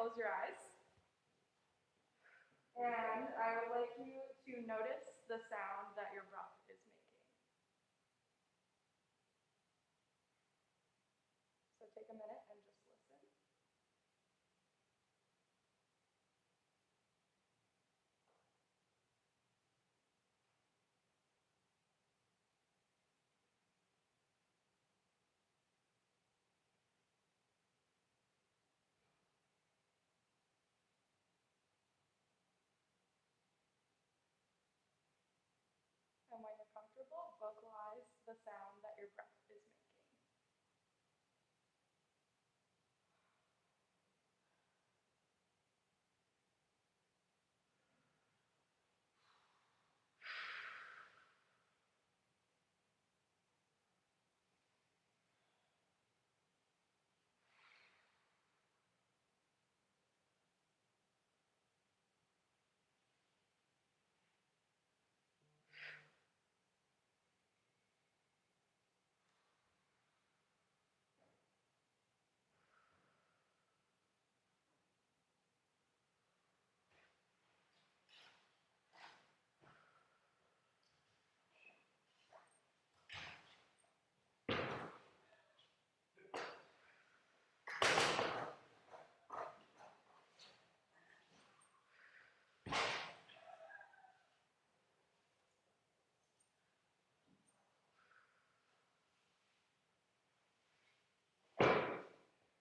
close your eyes. And I would like you to notice the sound that your breath is making. So take a minute and just listen. And when you're comfortable, vocalize the sound that your breath is making.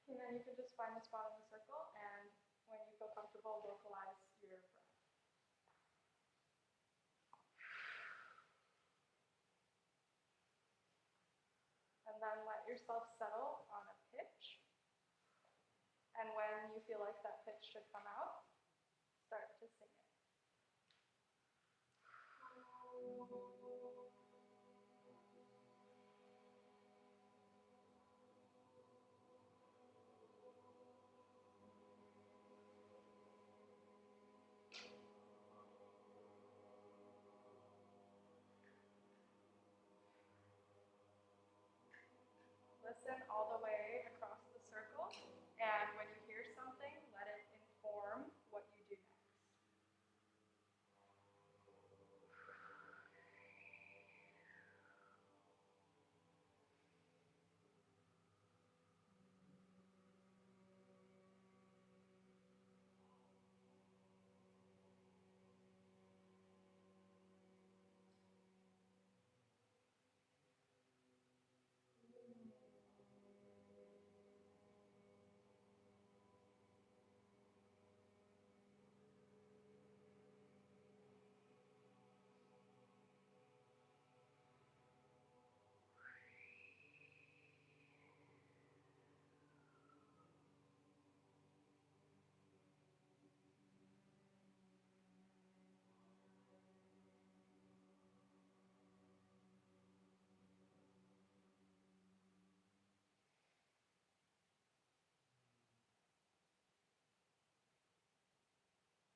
And then you can just find a spot in the circle, and when you feel comfortable, vocalize your breath. And then let yourself settle on a pitch. And when you feel like that pitch should come out, start to sing it. Listen all the way across the circle, and when you hear something, let it inform what you do next.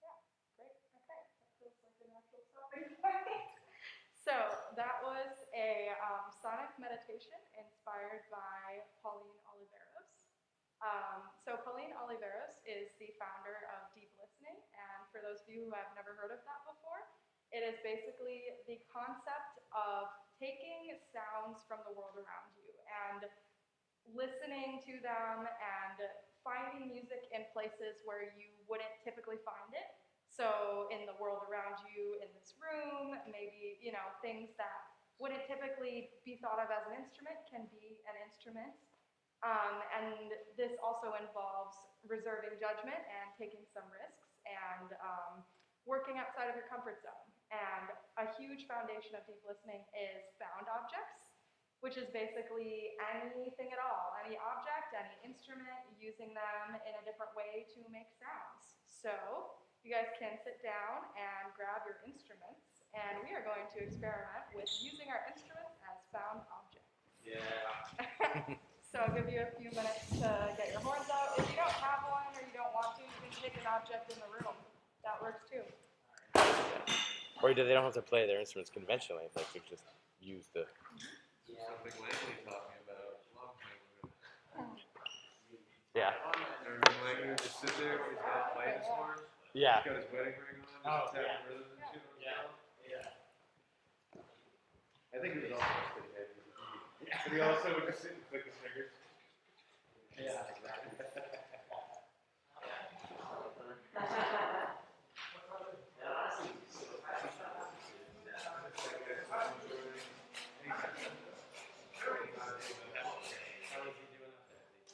Yeah, great. Okay, that feels like a natural stopping point. So that was a sonic meditation inspired by Pauline Oliveros. So Pauline Oliveros is the founder of deep listening, and for those of you who have never heard of that before, it is basically the concept of taking sounds from the world around you and listening to them and finding music in places where you wouldn't typically find it. So in the world around you, in this room, maybe, things that wouldn't typically be thought of as an instrument can be an instrument. And this also involves reserving judgment and taking some risks and working outside of your comfort zone. And a huge foundation of deep listening is found objects, which is basically anything at all, any object, any instrument, using them in a different way to make sounds. So you guys can sit down and grab your instruments, and we are going to experiment with using our instruments as found objects. Yeah. So I'll give you a few minutes to get your horns out. If you don't have one or you don't want to, you can take an object in the room. That works too. Or they don't have to play their instruments conventionally. If they could just use the. Something Langley taught me about long time ago. Yeah. On that Like he would just sit there with his head playing this one. Yeah. He's got his wedding ring on. Just tapping rhythms and shit on his mouth. I think he was also just pretty heavy. But he also would just sit and click his fingers. Yeah.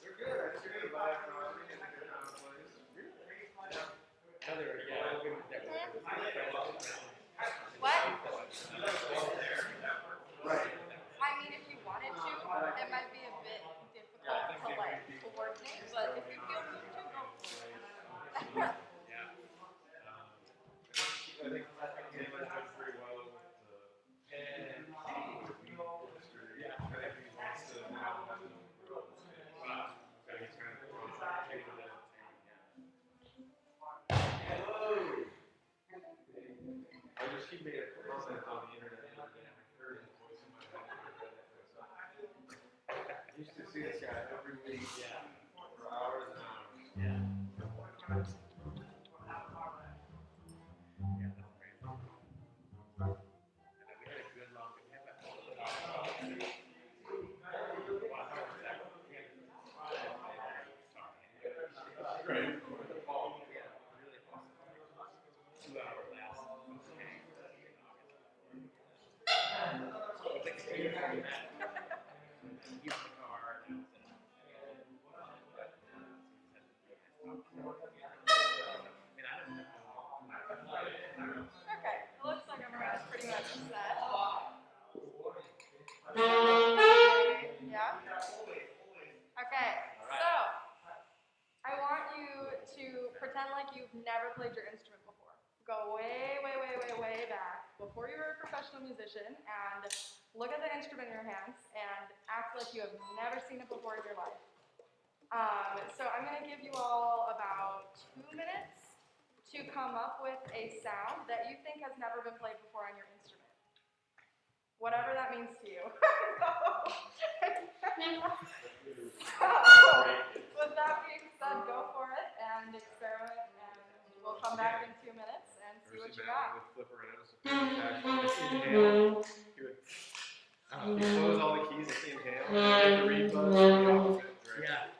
They're good. I just did a live Rodney and they're not plays. What? Right. I mean, if you wanted to, it might be a bit difficult to like coordinate, but if you feel moved to, go for it. I think Taylor's done pretty well with the history. I think he wants to now have them grow. So he's kind of taking it as I just he made a comment on the internet the other day and I heard his voice in my head and I read it to myself. I used to see this guy every week for hours and hours. Right. Okay, it looks like everyone's pretty much set. Yeah? Okay, so I want you to pretend like you've never played your instrument before. Go way, way, way, way, way back before you were a professional musician and look at the instrument in your hands and act like you have never seen it before in your life. So I'm going to give you all about 2 minutes to come up with a sound that you think has never been played before on your instrument. Whatever that means to you. So, with that being said, go for it and experiment, and we'll come back in 2 minutes and see what you got. Would flip around as a inhale. He would close all the keys to inhale and the reed buzz in the opposite direction.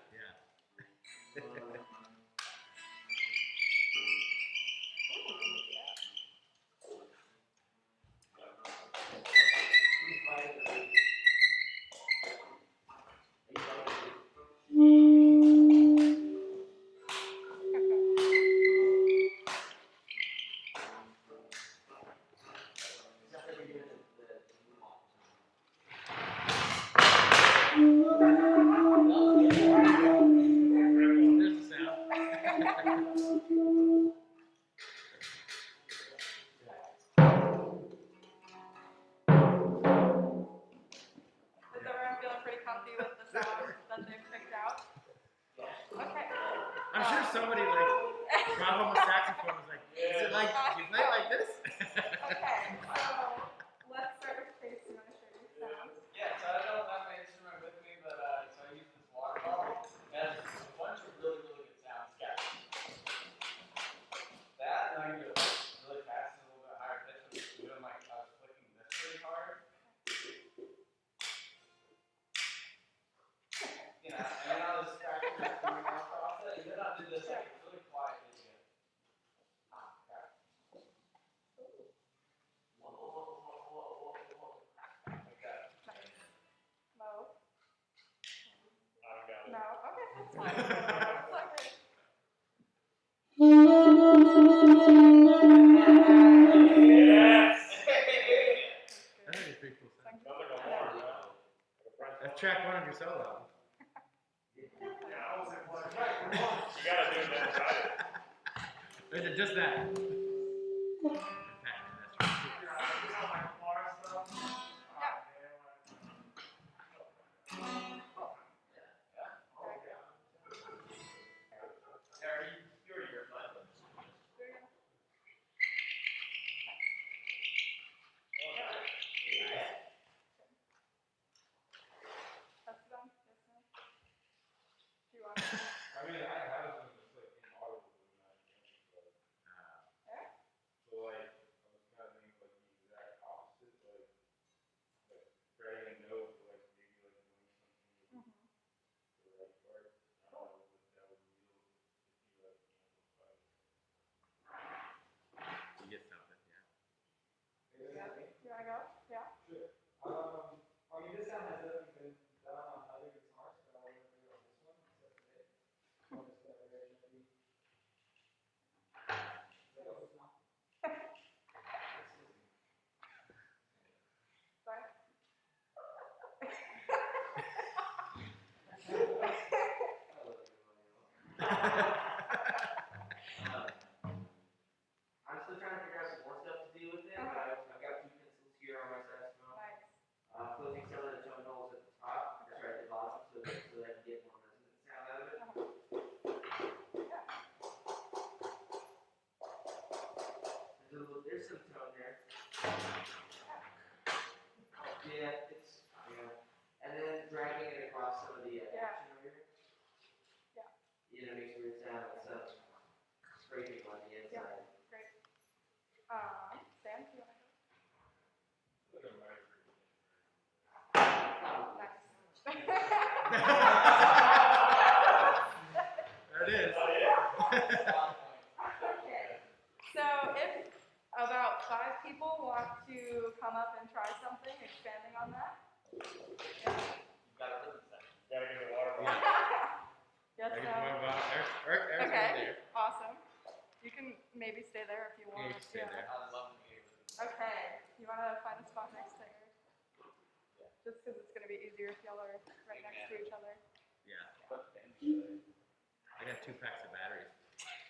Is everyone feeling pretty comfy with the sound that they've picked out? Okay. I'm sure somebody like brought home a saxophone and was like, is it like, you play it like this? Okay, so let's start with Casey. You want to share your sound? Yeah, so I don't have my instrument with me, but so I use this water bottle. It has a bunch of really, really good sounds. Yeah. That, and I can do it really fast and a little bit higher pitch. I'm doing like, I was flicking this pretty hard. You know, and then I'll just scratch my fingernails across it, and then I'll do this like really quiet and good. Okay. Okay. Mo? I don't got it. No? Okay, that's fine. That's okay. Yes! That is pretty cool sound. Sounds like a horn, though. Like a French horn. That's track 1 of your solo album. You gotta do that right. Or is it just that? That's done? Yes, ma'am? Do you want to? I mean, I have I'm still trying to figure out some more stuff to do with it, but I've got 2 pencils here on my saxophone. Nice. Closing some of the tone holes at the top, or sorry, at the bottom, so that I can get more resonant sound out of it. There's some tone there. Yeah, and then dragging it across some of the action over here. Yeah. You know, makes weird sound. It's scraping on the inside. Great. Sam, do you want to go? Nice. There it is. Okay. So if about 5 people want to come up and try something, expanding on that. Gotta get the water. Yes, I no. can move on. Eric's Okay, right there. awesome. You can maybe stay there if you Yeah, want. you can stay there. I love the game. Okay, you want to find a spot next to Eric? Just because it's going to be easier if y'all are right next to each other. Yeah. I got 2 packs of batteries.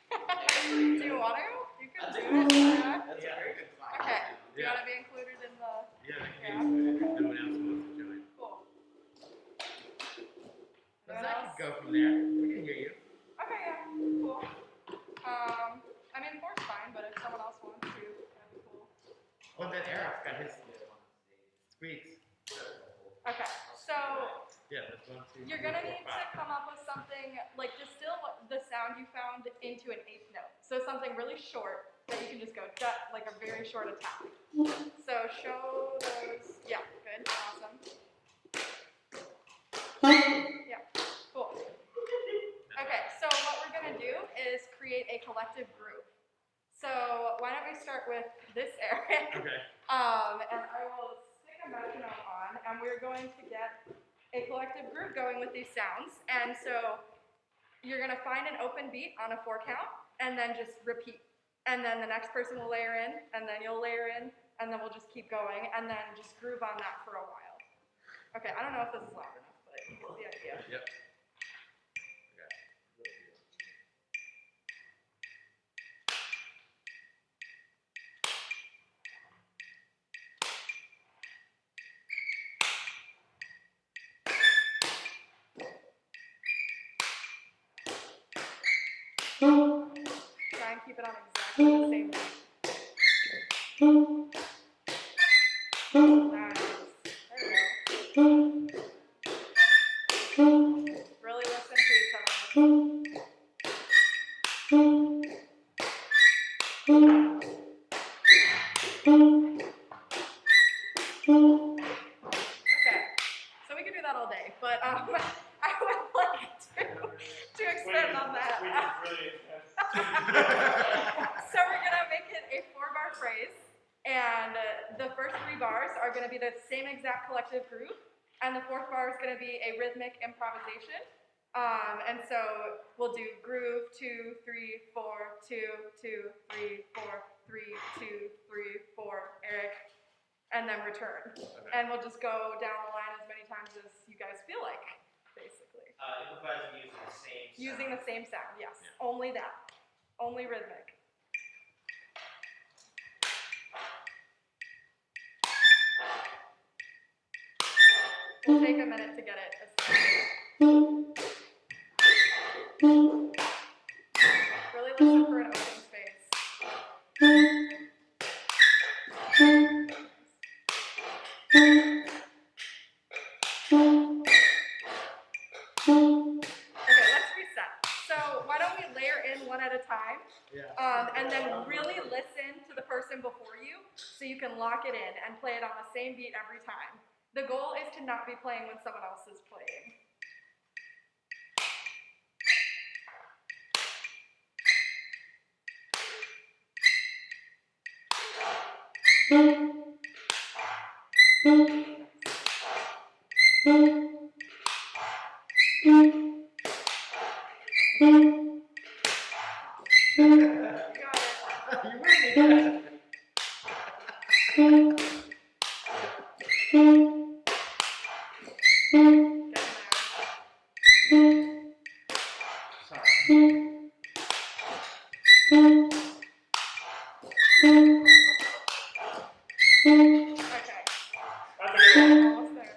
Do you want to? You can do it. Yeah. That's a very good spot. Okay, do you Yeah. want to be included in the... Yeah, they can get included if no one else wants to join. Cool. But Anyone Zach else? can go from there. We can hear you. Okay, yeah, cool. I mean, 4's fine, but if someone else wants to, that'd be cool. Oh, then Eric's got his squeaks. Okay, so Yeah, that's 1, 2, 3, you're gonna 4, need to 5. come up with something, like distill the sound you found into an 8th note. So something really short that you can just go, like a very short attack. So show those, yeah, good, awesome. Yeah, cool. Okay, so what we're gonna do is create a collective groove. So why don't we start with this area? Okay. And I will stick a metronome on, and we're going to get a collective groove going with these sounds. And so you're gonna find an open beat on a 4 count, and then just repeat. And then the next person will layer in, and then you'll layer in, and then we'll just keep going, and then just groove on that for a while. Okay, I don't know if this is loud enough, but you get the idea. Yep. Try and keep it on exactly the same beat. Nice. There we go. Really listen to each other. Okay, so we could do that all day, but I would like to expand on that. So we're gonna make it a 4-bar phrase, and the first 3 bars are gonna be the same exact collective groove, and the 4th bar is gonna be a rhythmic improvisation. And so we'll do groove 2, 3, 4, 2, 2, 3, 4, 3, 2, 3, 4, Eric, and then return. Okay. And we'll just go down the line as many times as you guys feel like, basically. Improvising using the same sound. Using the same sound, yes. Yeah. Only that. Only rhythmic. We'll take a minute to get it established. Really listen for an open space. Okay, let's reset. So why don't we layer in one at a time, Yeah. and then really listen to the person before you so you can lock it in and play it on the same beat every time. The goal is to not be playing when someone else is playing. You got it. You really did. Get in there. Sorry. Okay. Almost there.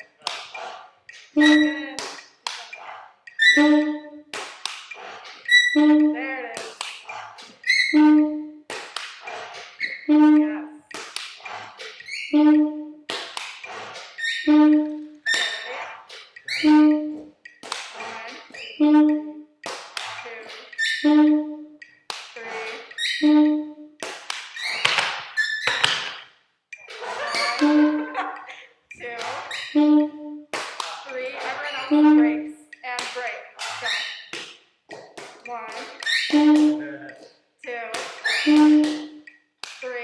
There it is. Yes. Okay, ready? 1, 2, 3. 1, 2, 3. Everyone else breaks and break. Go. 1, 2, 3. 1, 3. Go. 3.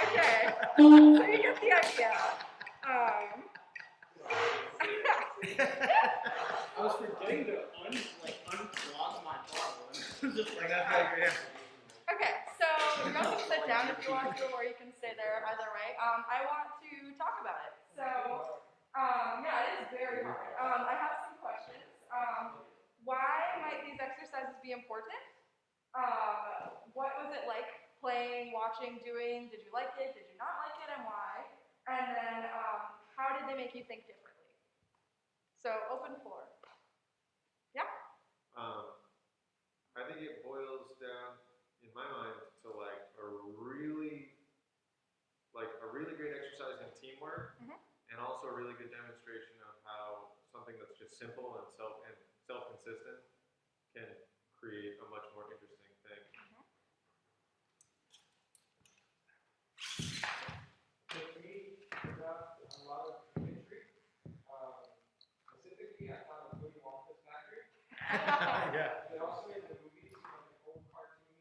Okay, so you get the idea. I was forgetting to unclog my bottle. Just like that's like, yeah. Okay, so you can sit down if you want to, or you can stay there either way. I want to talk about it. So, yeah, it is very hard. I have some questions. Why might these exercises be important? What was it like playing, watching, doing? Did you like it? Did you not like it, and why? And then, how did they make you think differently? So, open floor. Yeah? I think it boils down, in my mind, to like a really great exercise in teamwork, and also a really good demonstration of how something that's just simple and self-consistent can create a much more interesting thing. For me, it got a lot of imagery. Specifically, I thought of Willy Wonka's factory. Yeah. But also in the movies, the old cartoony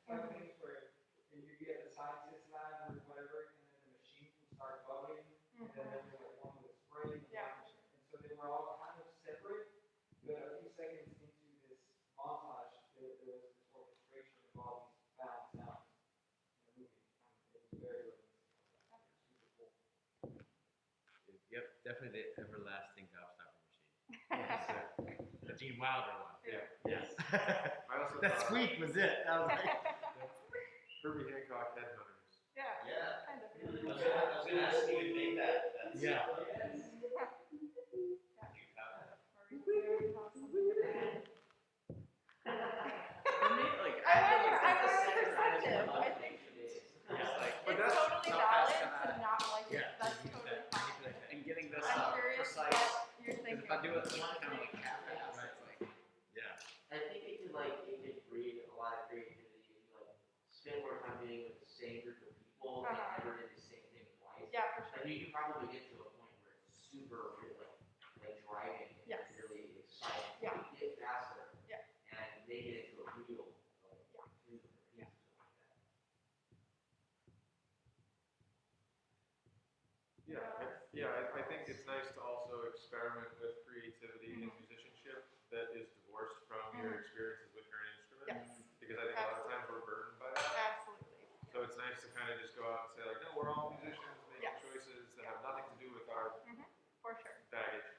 type things where you get the scientist lab or whatever, and then the machine will start bubbling, and then there was like one with a spray. Yeah. And so they were all kind of separate, but a few seconds into this montage, there was this orchestration of all these found sounds in the movie. It was very super cool. Yep, definitely the everlasting gobstopper machine. Yes, sir. The Gene Wilder one. Yeah. Yes. I also That thought squeak was it. That was like, Herbie Hancock Headhunters. Yeah. Yeah. Kind of. I was gonna ask you to make that. yeah. For me, like I want perspective. I think But it's that's totally valid to not like it. Yeah. That's totally fine. and getting this I'm curious precise. what you're Because thinking. if I do it kind of like half-assed, it's like. Yeah. I think it could breed a lot of creativity if you spend more time being with the same group of people and never did the same thing twice. Yeah, for sure. And you can probably get to a point where it's super like driving and Yes. really exciting. Yeah. You get faster. Yeah. And make it into a real Yeah. I think it's nice to also experiment with creativity in musicianship that is divorced from your experiences with your instrument. Yes. Because I think a lot of times we're burdened by that. Absolutely. So it's nice to kind of just go out and say like, no, we're all musicians making Yes. choices that have nothing to do with our For sure. baggage.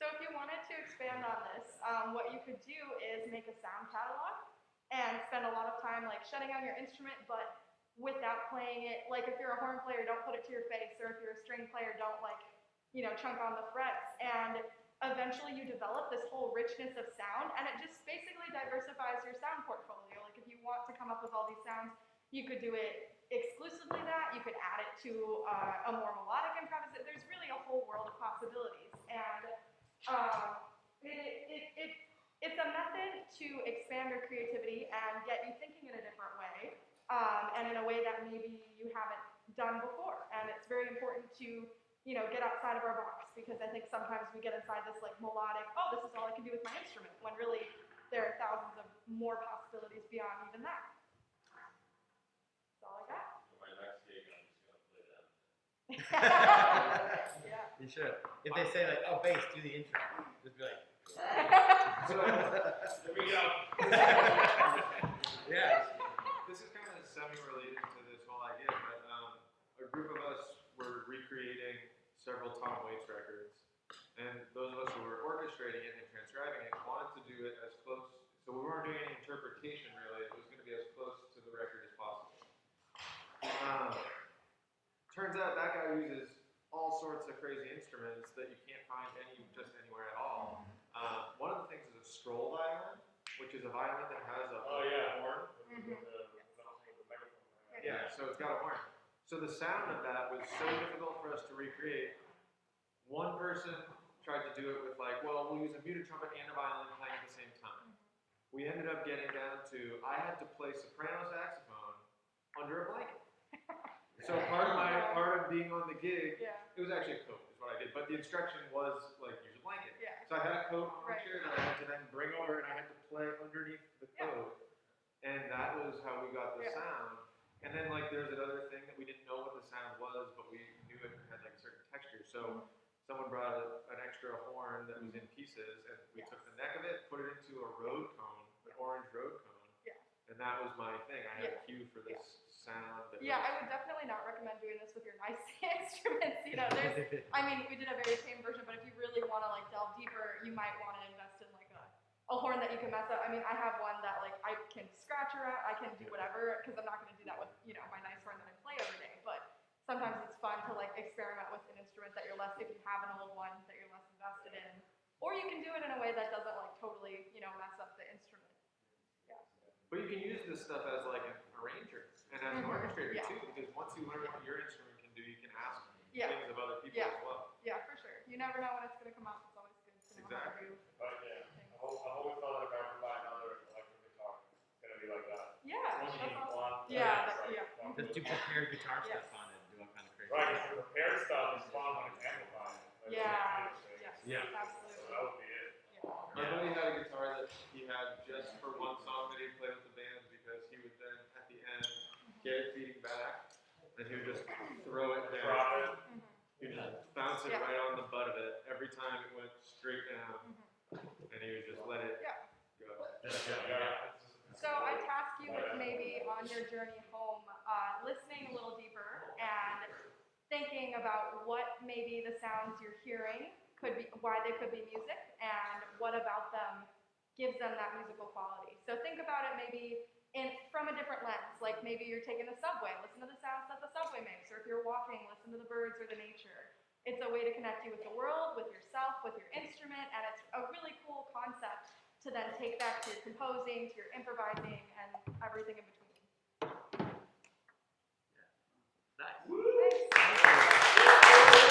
So if you wanted to expand on this, what you could do is make a sound catalog and spend a lot of time like shutting on your instrument, but without playing it. Like if you're a horn player, don't put it to your face, or if you're a string player, don't chunk on the frets. And eventually you develop this whole richness of sound, and it just basically diversifies your sound portfolio. Like if you want to come up with all these sounds, you could do it exclusively that. You could add it to a more melodic improvisation. There's really a whole world of possibilities, and it's a method to expand your creativity and get you thinking in a different way, and in a way that maybe you haven't done before. And it's very important to get outside of our box, because I think sometimes we get inside this like melodic, oh, this is all I can do with my instrument, when really there are thousands of more possibilities beyond even that. That's all I got. For my next gig, I'm just gonna play that. Yeah. You should. If they say like, oh, bass, do the intro. Just be like, So, There we go. yeah. this is kind of semi-related to this whole idea, but a group of us were recreating several Tom Waits records, and those of us who were orchestrating it and transcribing it wanted to do it as close. So we weren't doing any interpretation really. It was going to be as close to the record as possible. Turns out that guy uses all sorts of crazy instruments that you can't find just anywhere at all. One of the things is a scroll violin, which is a violin that has a horn. Yeah, so it's got a horn. So the sound of that was so difficult for us to recreate. One person tried to do it with like, well, we'll use a muted trumpet and a violin playing at the same time. We ended up getting down to, I had to play soprano saxophone under a blanket. So part of being on the gig, it was actually a coat is what I did, but the instruction was like use a blanket. Yeah. So I had a coat on my chair that I had to then bring over and I had to play underneath the coat. And that was how we got the sound. And then like there's another thing that we didn't know what the sound was, but we knew it had like a certain texture. So someone brought an extra horn that was in pieces, and we took the neck of it, put it into a road cone, an orange road cone. And that was my thing. I had a cue for this sound. That I would definitely not recommend doing this with your nice instruments. You know, there's, I mean, we did a very tame version, but if you really want to like delve deeper, you might want to invest in like a horn that you can mess up. I mean, I have one that like I can scratch around, I can do whatever, because I'm not going to do that with, you know, my nice horn that I play every day. But sometimes it's fun to like experiment with an instrument that you're less, if you have an old one that you're less invested in, or you can do it in a way that doesn't like totally, you know, mess up the instrument. But you can use this stuff as like an arranger and as an orchestrator too, because once you learn what your instrument can do, you can ask things of other people as well. Yeah, for sure. You never know when it's going to come out. It's always good to know how to do. But yeah, I've always thought that if I ever buy another electric guitar, it's gonna be like that. Yeah, Once you that's need awesome. one, Yeah, Just do prepared guitar stuff on it and do all kind of crazy Right, stuff. the prepared stuff is fun when it's amplified. absolutely. So that would be it. My buddy had a guitar that he had just for one song that he'd play with the band, because he would then at the end get it feeding back, and he would just throw it down. Drop it. He would just bounce it right on the butt of it every time it went straight down, and he would just let it go. So I task you with maybe on your journey home, listening a little deeper and thinking about what maybe the sounds you're hearing could be, why they could be music, and what about them gives them that musical quality. So think about it maybe from a different lens, like maybe you're taking the subway, listen to the sounds that the subway makes, or if you're walking, listen to the birds or the nature. It's a way to connect you with the world, with yourself, with your instrument, and it's a really cool concept to then take back to your composing, to your improvising, and everything in between.